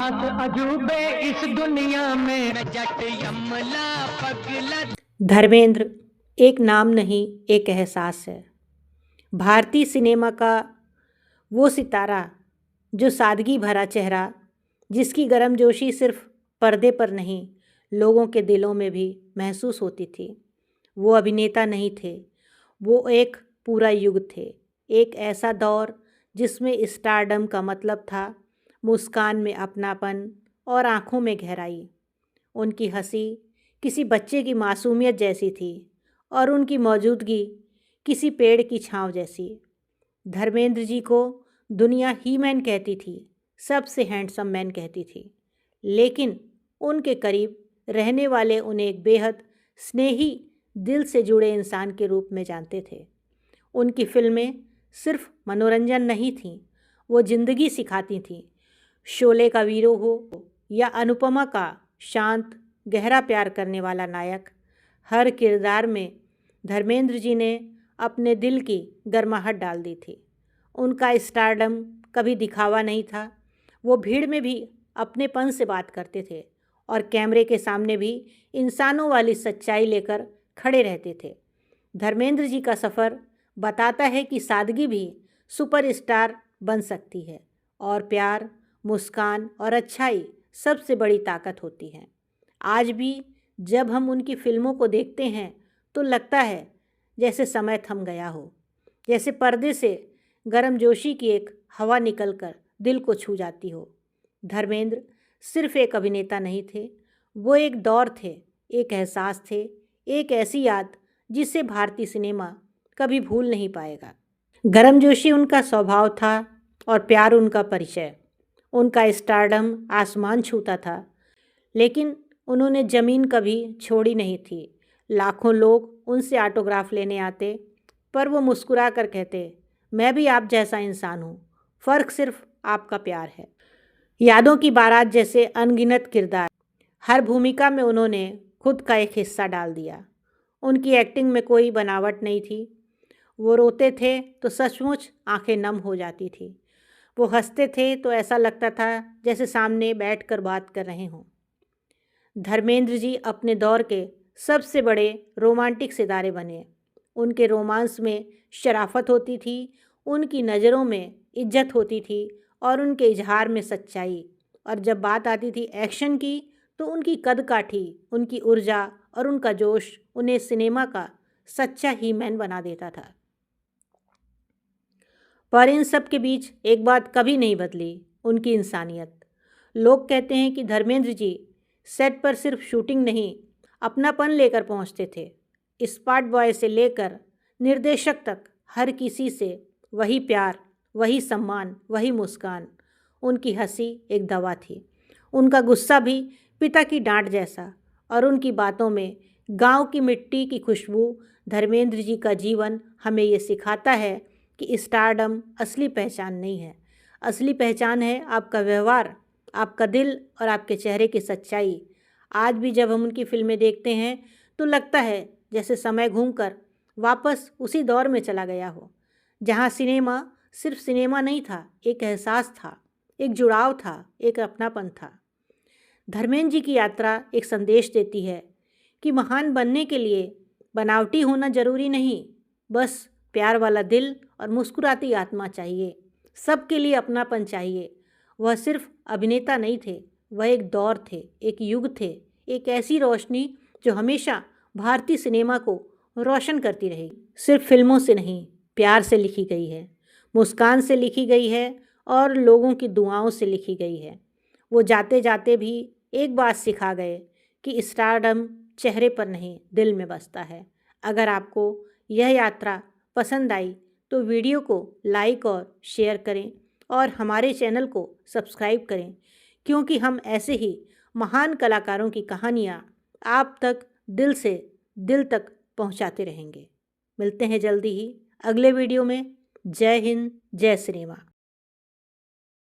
अजूबे इस दुनिया में जट यमला पगला। धर्मेंद्र एक नाम नहीं, एक एहसास है। भारतीय सिनेमा का वो सितारा जो सादगी भरा चेहरा, जिसकी गर्मजोशी सिर्फ पर्दे पर नहीं, लोगों के दिलों में भी महसूस होती थी। वो अभिनेता नहीं थे, वो एक पूरा युग थे। एक ऐसा दौर जिसमें स्टारडम का मतलब था मुस्कान में अपनापन और आँखों में गहराई। उनकी हंसी किसी बच्चे की मासूमियत जैसी थी और उनकी मौजूदगी किसी पेड़ की छांव जैसी। धर्मेंद्र जी को दुनिया ही मैन कहती थी, सबसे हैंडसम मैन कहती थी, लेकिन उनके करीब रहने वाले उन्हें एक बेहद स्नेही, दिल से जुड़े इंसान के रूप में जानते थे। उनकी फिल्में सिर्फ मनोरंजन नहीं थीं, वो जिंदगी सिखाती थीं। शोले का वीरू हो या अनुपमा का शांत गहरा प्यार करने वाला नायक, हर किरदार में धर्मेंद्र जी ने अपने दिल की गर्माहट डाल दी थी। उनका स्टारडम कभी दिखावा नहीं था, वो भीड़ में भी अपनेपन से बात करते थे और कैमरे के सामने भी इंसानों वाली सच्चाई लेकर खड़े रहते थे। धर्मेंद्र जी का सफ़र बताता है कि सादगी भी सुपरस्टार बन सकती है और प्यार, मुस्कान और अच्छाई सबसे बड़ी ताकत होती है। आज भी जब हम उनकी फिल्मों को देखते हैं तो लगता है जैसे समय थम गया हो, जैसे पर्दे से गर्मजोशी की एक हवा निकलकर दिल को छू जाती हो। धर्मेंद्र सिर्फ एक अभिनेता नहीं थे, वो एक दौर थे, एक एहसास थे, एक ऐसी याद जिसे भारतीय सिनेमा कभी भूल नहीं पाएगा। गर्मजोशी उनका स्वभाव था और प्यार उनका परिचय। उनका स्टारडम आसमान छूता था, लेकिन उन्होंने ज़मीन कभी छोड़ी नहीं थी। लाखों लोग उनसे ऑटोग्राफ लेने आते, पर वो मुस्कुरा कर कहते, मैं भी आप जैसा इंसान हूँ, फ़र्क सिर्फ आपका प्यार है। यादों की बारात जैसे अनगिनत किरदार, हर भूमिका में उन्होंने खुद का एक हिस्सा डाल दिया। उनकी एक्टिंग में कोई बनावट नहीं थी। वो रोते थे तो सचमुच आंखें नम हो जाती थी। वो हंसते थे तो ऐसा लगता था जैसे सामने बैठकर बात कर रहे हों। धर्मेंद्र जी अपने दौर के सबसे बड़े रोमांटिक सितारे बने। उनके रोमांस में शराफत होती थी, उनकी नज़रों में इज्जत होती थी और उनके इजहार में सच्चाई। और जब बात आती थी एक्शन की तो उनकी कदकाठी, उनकी ऊर्जा और उनका जोश उन्हें सिनेमा का सच्चा ही मैन बना देता था। पर इन सब के बीच एक बात कभी नहीं बदली, उनकी इंसानियत। लोग कहते हैं कि धर्मेंद्र जी सेट पर सिर्फ शूटिंग नहीं, अपनापन लेकर पहुंचते थे। स्पॉट बॉय से लेकर निर्देशक तक हर किसी से वही प्यार, वही सम्मान, वही मुस्कान। उनकी हंसी एक दवा थी, उनका गुस्सा भी पिता की डांट जैसा, और उनकी बातों में गांव की मिट्टी की खुशबू। धर्मेंद्र जी का जीवन हमें ये सिखाता है कि स्टारडम असली पहचान नहीं है। असली पहचान है आपका व्यवहार, आपका दिल और आपके चेहरे की सच्चाई। आज भी जब हम उनकी फिल्में देखते हैं तो लगता है जैसे समय घूमकर वापस उसी दौर में चला गया हो, जहाँ सिनेमा सिर्फ सिनेमा नहीं था, एक एहसास था, एक जुड़ाव था, एक अपनापन था। धर्मेंद्र जी की यात्रा एक संदेश देती है कि महान बनने के लिए बनावटी होना जरूरी नहीं, बस प्यार वाला दिल और मुस्कुराती आत्मा चाहिए। सबके लिए अपनापन चाहिए। वह सिर्फ अभिनेता नहीं थे, वह एक दौर थे, एक युग थे, एक ऐसी रोशनी जो हमेशा भारतीय सिनेमा को रोशन करती रहेगी। सिर्फ फिल्मों से नहीं, प्यार से लिखी गई है, मुस्कान से लिखी गई है और लोगों की दुआओं से लिखी गई है। वो जाते जाते भी एक बात सिखा गए कि स्टारडम चेहरे पर नहीं, दिल में बसता है। अगर आपको यह यात्रा पसंद आई तो वीडियो को लाइक और शेयर करें और हमारे चैनल को सब्सक्राइब करें, क्योंकि हम ऐसे ही महान कलाकारों की कहानियाँ आप तक दिल से दिल तक पहुँचाते रहेंगे। मिलते हैं जल्दी ही अगले वीडियो में। जय हिंद, जय सिनेमा।